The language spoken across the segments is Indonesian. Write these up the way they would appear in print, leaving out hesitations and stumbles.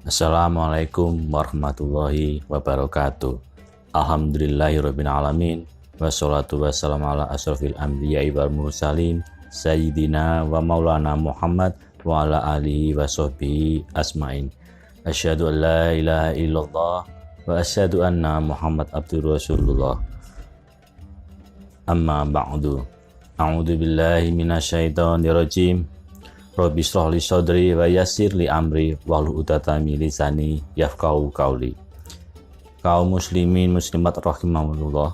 Assalamualaikum warahmatullahi wabarakatuh. Alhamdulillahirabbil alamin. Wassalatu wassalamu ala asrofil anbiya'i wal mursalin sayyidina wa maulana Muhammad wa ala alihi wa sahbihi asmain. Asyhadu an la ilaha illallah wa asyhadu anna Muhammad abdur rasulullah. Amma ba'du. A'udzu billahi minasyaitonir rajim. Rabbi shrah li sadri wa yassir li amri wahlul 'uqdatam min lisani yafqahu qauli. Kaum muslimin muslimat rahimakumullah.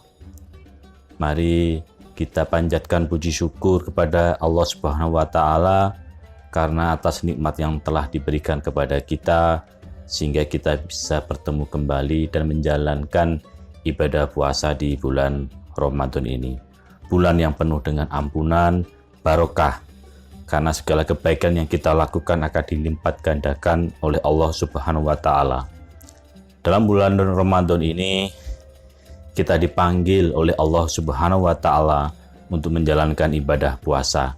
Mari kita panjatkan puji syukur kepada Allah Subhanahu wa taala karena atas nikmat yang telah diberikan kepada kita sehingga kita bisa bertemu kembali dan menjalankan ibadah puasa di bulan Ramadan ini. Bulan yang penuh dengan ampunan, barokah, karena segala kebaikan yang kita lakukan akan dilipat gandakan oleh Allah Subhanahu wa taala. Dalam bulan Ramadan ini kita dipanggil oleh Allah Subhanahu wa taala untuk menjalankan ibadah puasa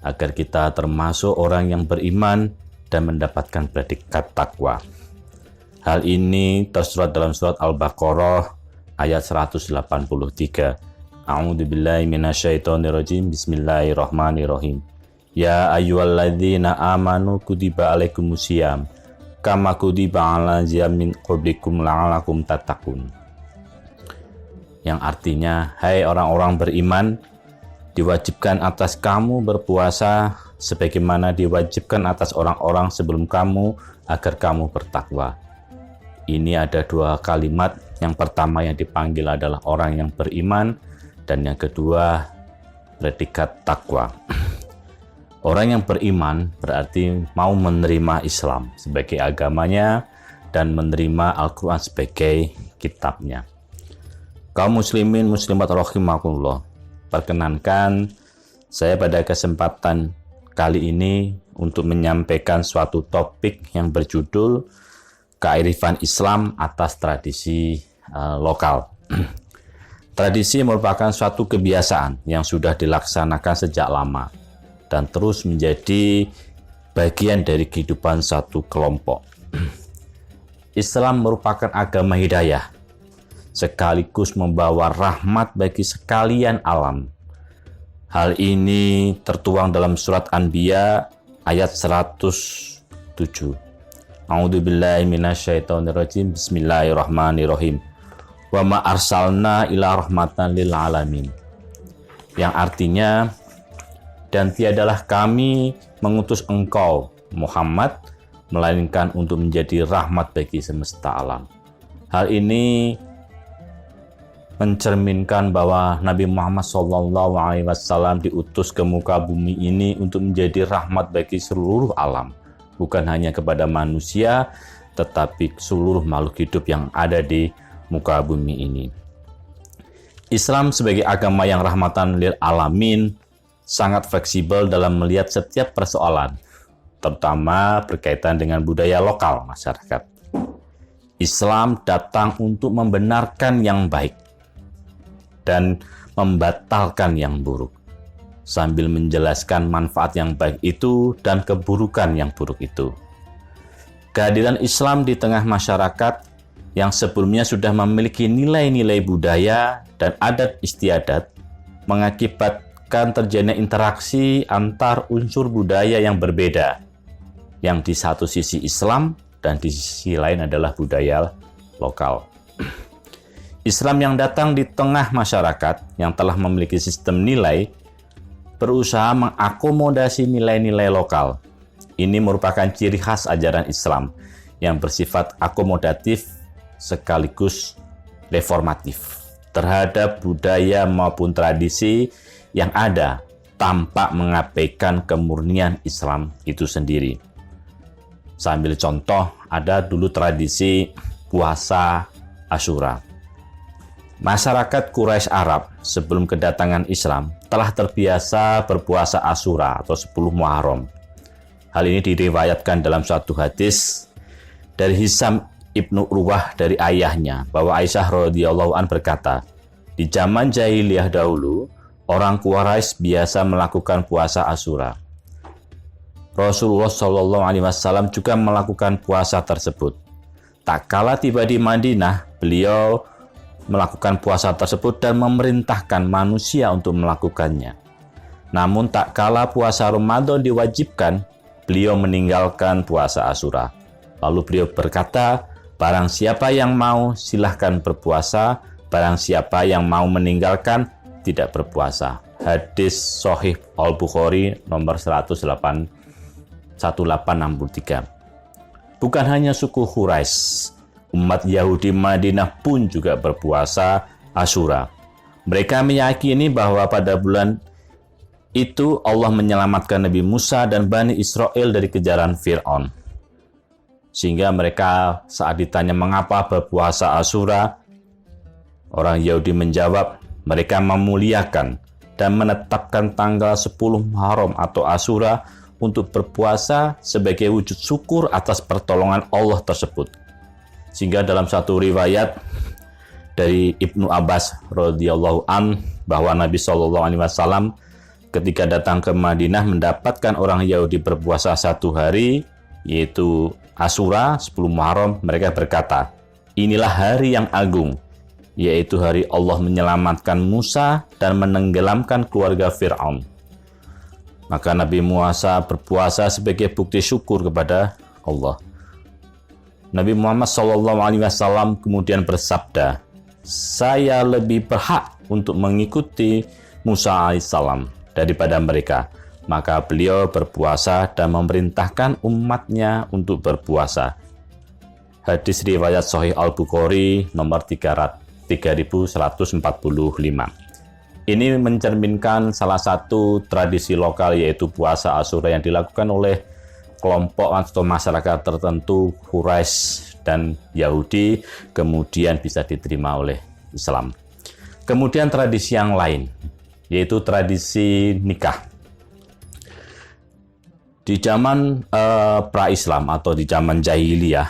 agar kita termasuk orang yang beriman dan mendapatkan predikat takwa. Hal ini tersurat dalam surat Al-Baqarah ayat 183. A'udzubillahi minasyaitonirrajim. Bismillahirrahmanirrahim. Ya ayyuhalladzina amanu kutiba alaikumusiyam kama kutiba alal ladzina min qablikum la'allakum tattaqun. Yang artinya, hai orang-orang beriman, diwajibkan atas kamu berpuasa sebagaimana diwajibkan atas orang-orang sebelum kamu agar kamu bertakwa. Ini ada dua kalimat. Yang pertama yang dipanggil adalah orang yang beriman, dan yang kedua predikat takwa. Orang yang beriman berarti mau menerima Islam sebagai agamanya dan menerima Al-Quran sebagai kitabnya. Kaum muslimin muslimat rahimakumullah, perkenankan saya pada kesempatan kali ini untuk menyampaikan suatu topik yang berjudul kearifan Islam atas tradisi lokal. Tradisi merupakan suatu kebiasaan yang sudah dilaksanakan sejak lama dan terus menjadi bagian dari kehidupan satu kelompok. Islam merupakan agama hidayah, sekaligus membawa rahmat bagi sekalian alam. Hal ini tertuang dalam surat Anbiya ayat 107. A'udzubillahi minasyaitonirrajim. Bismillahirrahmanirrahim. Wa ma arsalna ila rahmatan lil alamin. Yang artinya, dan tiadalah kami mengutus engkau Muhammad melainkan untuk menjadi rahmat bagi semesta alam. Hal ini mencerminkan bahwa Nabi Muhammad SAW diutus ke muka bumi ini untuk menjadi rahmat bagi seluruh alam, bukan hanya kepada manusia tetapi seluruh makhluk hidup yang ada di muka bumi ini. Islam sebagai agama yang rahmatan lil alamin sangat fleksibel dalam melihat setiap persoalan, terutama berkaitan dengan budaya lokal masyarakat. Islam datang untuk membenarkan yang baik dan membatalkan yang buruk, sambil menjelaskan manfaat yang baik itu dan keburukan yang buruk itu. Kehadiran Islam di tengah masyarakat yang sebelumnya sudah memiliki nilai-nilai budaya dan adat istiadat mengakibatkan terjadinya interaksi antar unsur budaya yang berbeda, yang di satu sisi Islam dan di sisi lain adalah budaya lokal. Islam yang datang di tengah masyarakat yang telah memiliki sistem nilai berusaha mengakomodasi nilai-nilai lokal. Ini merupakan ciri khas ajaran Islam yang bersifat akomodatif sekaligus reformatif terhadap budaya maupun tradisi yang ada tanpa mengabaikan kemurnian Islam itu sendiri. Sambil contoh, ada dulu tradisi puasa Asyura. Masyarakat Quraisy Arab sebelum kedatangan Islam telah terbiasa berpuasa Asyura atau 10 Muharram. Hal ini diriwayatkan dalam suatu hadis dari Hisam ibnu Urwah dari ayahnya bahwa Aisyah radhiyallahu an berkata, di zaman jahiliyah dahulu orang Quraisy biasa melakukan puasa Asyura. Rasulullah Shallallahu Alaihi Wasallam juga melakukan puasa tersebut. Tak kala tiba di Madinah, beliau melakukan puasa tersebut dan memerintahkan manusia untuk melakukannya. Namun tak kala puasa Ramadan diwajibkan, beliau meninggalkan puasa Asyura. Lalu beliau berkata, barang siapa yang mau silahkan berpuasa, barang siapa yang mau meninggalkan tidak berpuasa. Hadis Sahih Al-Bukhari nomor 1863. Bukan hanya suku Quraisy, umat Yahudi Madinah pun juga berpuasa Asyura. Mereka meyakini bahwa pada bulan itu Allah menyelamatkan Nabi Musa dan Bani Israel dari kejaran Fir'aun. Sehingga mereka saat ditanya mengapa berpuasa Asyura, orang Yahudi menjawab, mereka memuliakan dan menetapkan tanggal 10 Muharram atau Asyura untuk berpuasa sebagai wujud syukur atas pertolongan Allah tersebut. Sehingga dalam satu riwayat dari Ibnu Abbas radhiyallahu an bahwa Nabi Shallallahu Alaihi Wasallam ketika datang ke Madinah mendapatkan orang Yahudi berpuasa satu hari, yaitu Asyura 10 Muharram, mereka berkata, inilah hari yang agung, yaitu hari Allah menyelamatkan Musa dan menenggelamkan keluarga Fir'aun. Maka Nabi Musa berpuasa sebagai bukti syukur kepada Allah. Nabi Muhammad SAW kemudian bersabda, saya lebih berhak untuk mengikuti Musa alaihissalam daripada mereka. Maka beliau berpuasa dan memerintahkan umatnya untuk berpuasa. Hadis riwayat Sahih Al-Bukhari nomor 3145. Ini mencerminkan salah satu tradisi lokal, yaitu puasa Asyura yang dilakukan oleh kelompok atau masyarakat tertentu Quraisy dan Yahudi, kemudian bisa diterima oleh Islam. Kemudian tradisi yang lain, yaitu tradisi nikah. Di zaman pra-Islam atau di zaman jahiliyah,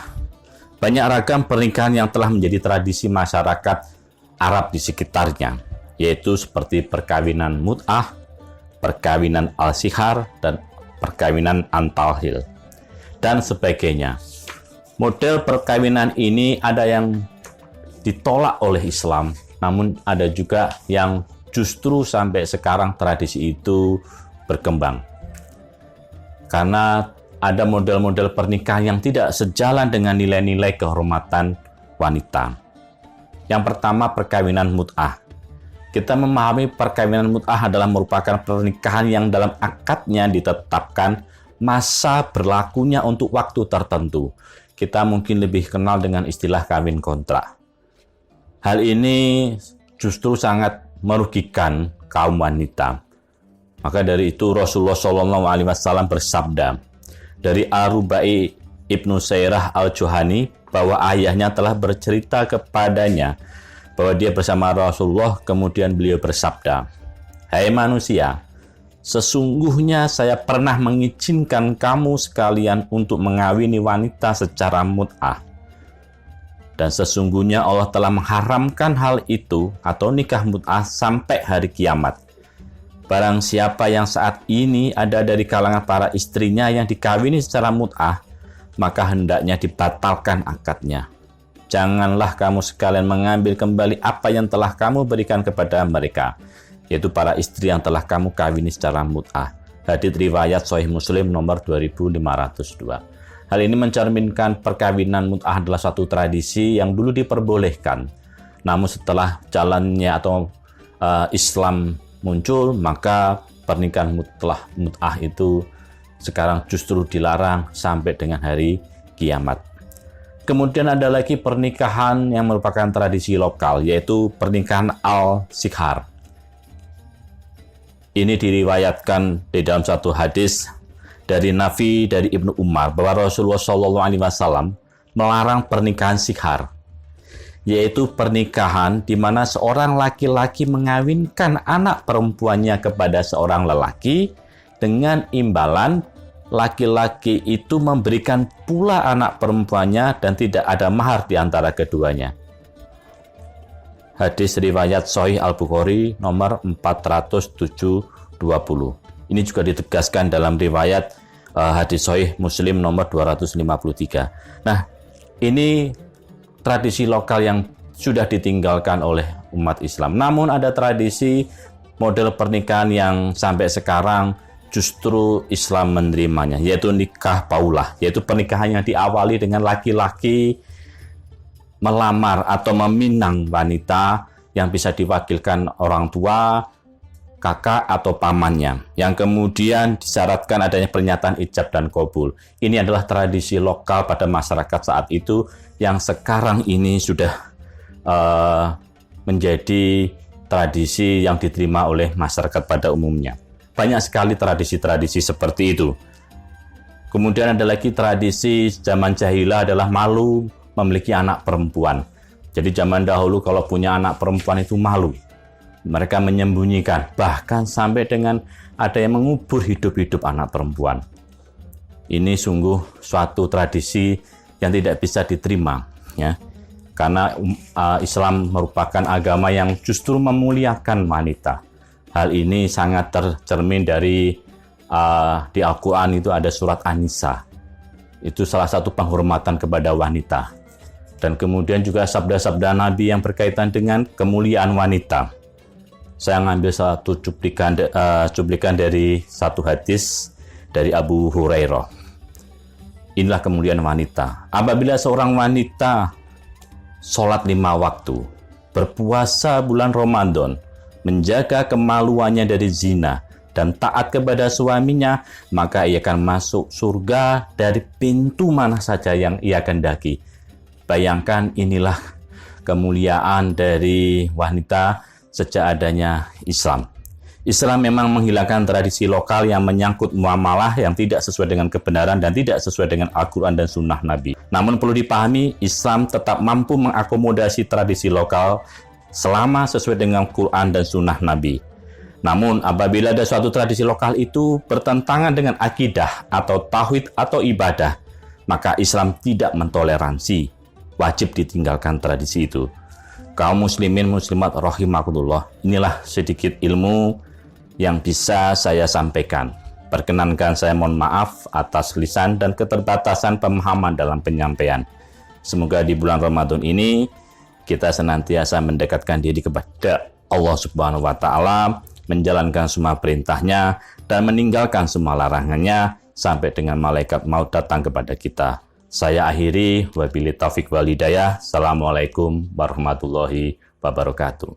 banyak ragam pernikahan yang telah menjadi tradisi masyarakat Arab di sekitarnya, yaitu seperti perkawinan mut'ah, perkawinan al-sihar, dan perkawinan antalhil, dan sebagainya. Model perkawinan ini ada yang ditolak oleh Islam, namun ada juga yang justru sampai sekarang tradisi itu berkembang. Karena ada model-model pernikahan yang tidak sejalan dengan nilai-nilai kehormatan wanita. Yang pertama, perkawinan mut'ah. Kita memahami perkawinan mut'ah adalah merupakan pernikahan yang dalam akadnya ditetapkan masa berlakunya untuk waktu tertentu. Kita mungkin lebih kenal dengan istilah kawin kontrak. Hal ini justru sangat merugikan kaum wanita. Maka dari itu Rasulullah SAW bersabda dari Ar-Rubai Ibnu Sairah Al-Juhani bahwa ayahnya telah bercerita kepadanya bahwa dia bersama Rasulullah, kemudian beliau bersabda, hai manusia, sesungguhnya saya pernah mengizinkan kamu sekalian untuk mengawini wanita secara mut'ah. Dan sesungguhnya Allah telah mengharamkan hal itu atau nikah mut'ah sampai hari kiamat. Barang siapa yang saat ini ada dari kalangan para istrinya yang dikawini secara mut'ah, maka hendaknya dibatalkan akadnya. Janganlah kamu sekalian mengambil kembali apa yang telah kamu berikan kepada mereka, yaitu para istri yang telah kamu kawini secara mut'ah. Hadits riwayat Sahih Muslim nomor 2502. Hal ini mencerminkan perkawinan mut'ah adalah suatu tradisi yang dulu diperbolehkan. Namun setelah jalannya atau Islam muncul, maka pernikahan mut'ah itu sekarang justru dilarang sampai dengan hari kiamat. Kemudian ada lagi pernikahan yang merupakan tradisi lokal, yaitu pernikahan al-sihar. Ini diriwayatkan di dalam satu hadis dari Nafi dari Ibnu Umar bahwa Rasulullah SAW melarang pernikahan sihar, yaitu pernikahan di mana seorang laki-laki mengawinkan anak perempuannya kepada seorang lelaki dengan imbalan laki-laki itu memberikan pula anak perempuannya dan tidak ada mahar di antara keduanya. Hadis riwayat Sahih Al-Bukhari nomor 4720. Ini juga ditegaskan dalam riwayat hadis sahih Muslim nomor 253. Nah, ini tradisi lokal yang sudah ditinggalkan oleh umat Islam. Namun ada tradisi model pernikahan yang sampai sekarang justru Islam menerimanya, yaitu nikah paulah, yaitu pernikahan yang diawali dengan laki-laki melamar atau meminang wanita yang bisa diwakilkan orang tua, kakak atau pamannya, yang kemudian disyaratkan adanya pernyataan ijab dan kabul. Ini adalah tradisi lokal pada masyarakat saat itu yang sekarang ini sudah menjadi tradisi yang diterima oleh masyarakat pada umumnya. Banyak sekali tradisi-tradisi seperti itu. Kemudian ada lagi tradisi zaman jahiliyah adalah malu memiliki anak perempuan. Jadi zaman dahulu kalau punya anak perempuan itu malu. Mereka menyembunyikan, bahkan sampai dengan ada yang mengubur hidup-hidup anak perempuan. Ini sungguh suatu tradisi yang tidak bisa diterima, ya. Karena Islam merupakan agama yang justru memuliakan wanita. Hal ini sangat tercermin dari di Al-Quran itu ada surat An-Nisa. Itu salah satu penghormatan kepada wanita. Dan kemudian juga sabda-sabda Nabi yang berkaitan dengan kemuliaan wanita. Saya ngambil satu cuplikan dari satu hadis dari Abu Hurairah. Inilah kemuliaan wanita. Apabila seorang wanita sholat 5 waktu, berpuasa bulan Ramadan, menjaga kemaluannya dari zina, dan taat kepada suaminya, maka ia akan masuk surga dari pintu mana saja yang ia kehendaki. Bayangkan, inilah kemuliaan dari wanita sejak adanya Islam. Islam memang menghilangkan tradisi lokal yang menyangkut muamalah yang tidak sesuai dengan kebenaran dan tidak sesuai dengan Al-Quran dan Sunnah Nabi. Namun perlu dipahami, Islam tetap mampu mengakomodasi tradisi lokal selama sesuai dengan Quran dan Sunnah Nabi. Namun apabila ada suatu tradisi lokal itu bertentangan dengan akidah atau tauhid atau ibadah, maka Islam tidak mentoleransi. Wajib ditinggalkan tradisi itu. Kaum muslimin muslimat rahimakumullah, inilah sedikit ilmu yang bisa saya sampaikan. Perkenankan saya mohon maaf atas lisan dan keterbatasan pemahaman dalam penyampaian. Semoga di bulan Ramadan ini kita senantiasa mendekatkan diri kepada Allah Subhanahu wa Ta'ala, menjalankan semua perintahnya dan meninggalkan semua larangannya sampai dengan malaikat maut datang kepada kita. Saya akhiri, wabillahi taufik wal hidayah. Assalamualaikum warahmatullahi wabarakatuh.